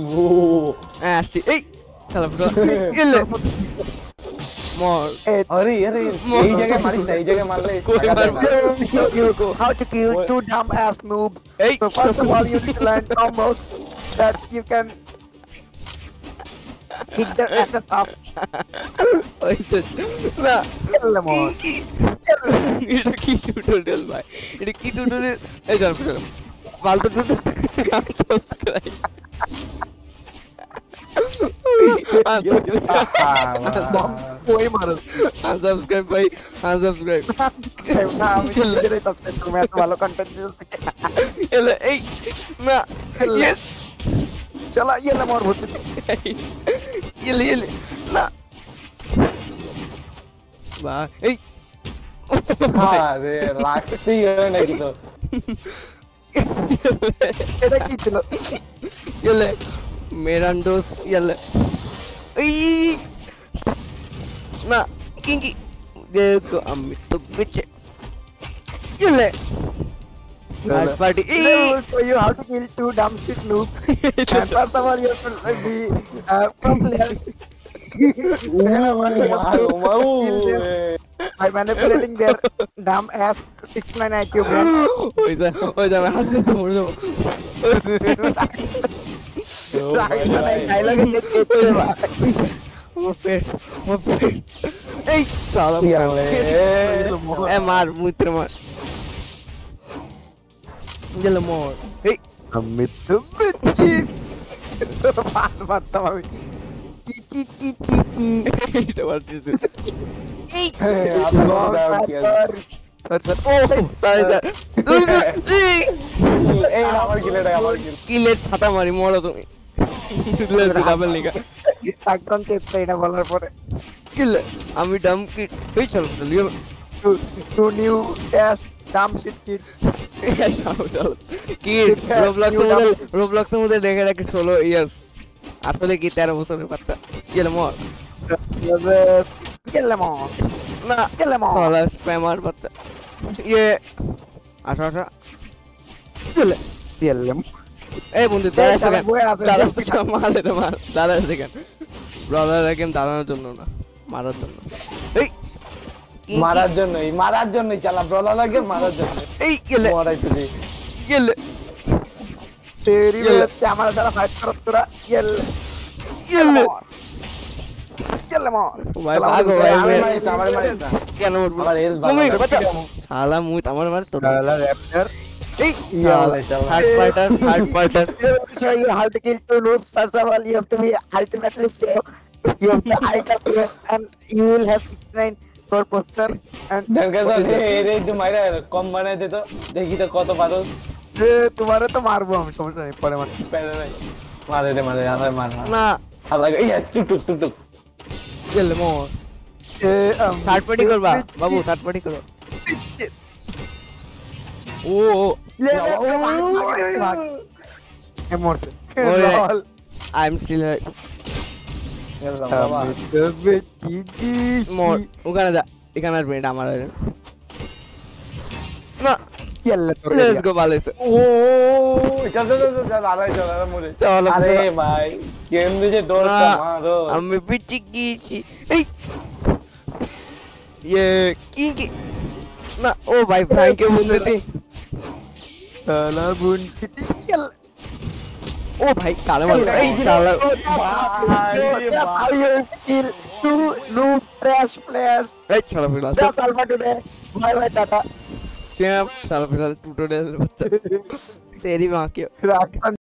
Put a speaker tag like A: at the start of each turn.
A: আসছি এই শালা ফুটা গেলে মর
B: अरे अरे यही जगह मारी था, यही जगह मार ले
A: कोई मार
C: How to kill two dumb ass noobs.
A: Hey.
C: So first of all, you need to learn combos that you can hit their asses up.
A: ওই তো না
C: Kill them all. Kill them.
A: এটা কি টিউটোরিয়াল ভাই এটা কি টিউটোরিয়াল এই জান ফুটা ফালতু টিউটোরিয়াল সাবস্ক্রাইব
C: कोई मारो.
A: unsubscribe भाई unsubscribe
C: ना हम इधर सब्सक्राइब करो, मैं तो वालों कंटेंट
A: এলে এই না
C: ये चला ये ले मार भूत.
A: এলে না বা এই
B: अरे लागती है नहीं तो
C: এটা কি ছিল?
A: এলে মেরান্ডোস এলে এই না কিঙ্কি দেখো আমি তো বেঁচে এলে Nice party.
C: They will show you how to kill two dumb shit noobs. And first of all, you have to be pro player.
B: मारो मारो
C: By manipulating their dumb ass 6-9 IQ brain.
A: ওই যা আমি হাতে ধরে দেবো
C: Dialogue
A: ও পেট এই শালা এ মার মুত্র মার গেল মোর এই
C: Amit the bitchy. মারতাম আমি. চি চি চি চি.
A: এটা মারতেছে এই
C: Sir, sir.
A: ও সরি স্যার
B: এই আমার কিল
A: কিলের ছাতা মারি মরো তুমি ডাবল লিগা
C: একদম চেষ্টা এটা বলার পরে.
A: কিলে আমি ডাম কিট এই চল Leo
C: Two new ass dumb shit kids.
A: Kid রোবলক্সের মধ্যে দেখে রাখি 16 ইয়ার্স আসলে কি 13 বছরের বাচ্চা গেল মর
C: Kill them all.
A: না
C: Kill them all.
A: শালা স্প্যামার বাচ্চা ইয়ে আসা চলে
C: Kill them.
A: এই বন্ধু দাঁড়া সেকেন্ড
C: বয়ে আছে।
A: মার এটা মার দাঁড়া সেকেন্ড ব্রাদার গেম দাঁড়ানোর জন্য না মারার জন্য এই
B: মারার জন্যই চালা ব্রলা লাগে মারার জন্য
A: এই গেলে
B: মরাইতে দে
A: গেলে
C: तेरी वजह से हमारा सारा फाइट करो तोरा. Kill.
A: গেলে
C: Kill them all.
A: ভাই ভাগো ভাই
B: আমার মারিস না
A: কেন উঠবো
B: আমার হেলথ ভালো
A: মুমি বাচ্চা শালা মুই আমার মার তোর
C: Raptor.
A: এই
B: শালা, শালা।
A: Hard fighter
C: They will show you how to kill two noobs. First of all, you have to be ultimately fair. You have to height up here and you will have 69 per posture. And
B: ढंग से रे जो मारा कम बनाए दे तो देखी तो कत पारो
C: तुम्हारे तो मारबो हम समझ नहीं पड़े मन.
B: पहले मारे रे मारे यार मार
A: না
B: अलग यस टुक टुक टुक
A: গেলে মোর থার্ড পার্টি করবা বাবু থার্ড পার্টি করো ও
C: ले मोर से.
A: ओए।
C: Lol.
A: আই এম স্টিল
B: बाबा
A: মোর ওখানে যা এখানে আসবে এটা আমার না
C: Yalla
A: লেটস গো বালেছে
B: ओ चल चल चल चल चल मुझे
A: चलो,
B: अरे
A: चलो।
B: भाई गेम दीजिए डोर का मारो
A: আমি পিচি গিয়েছি এই ইয়ে কি না ও ভাই ফ্র্যাঙ্কে বন্ধু দি
C: साला बुन किटियल.
A: ও ভাই কালে মার এই শালা
C: How you kill two noob trash players.
A: এই শালা ফিলা
C: That's all for today. Bye bye tata.
A: Champ শালা ফিলা টিউটোরিয়াল বাচ্চা তেরি মা কি
C: Rock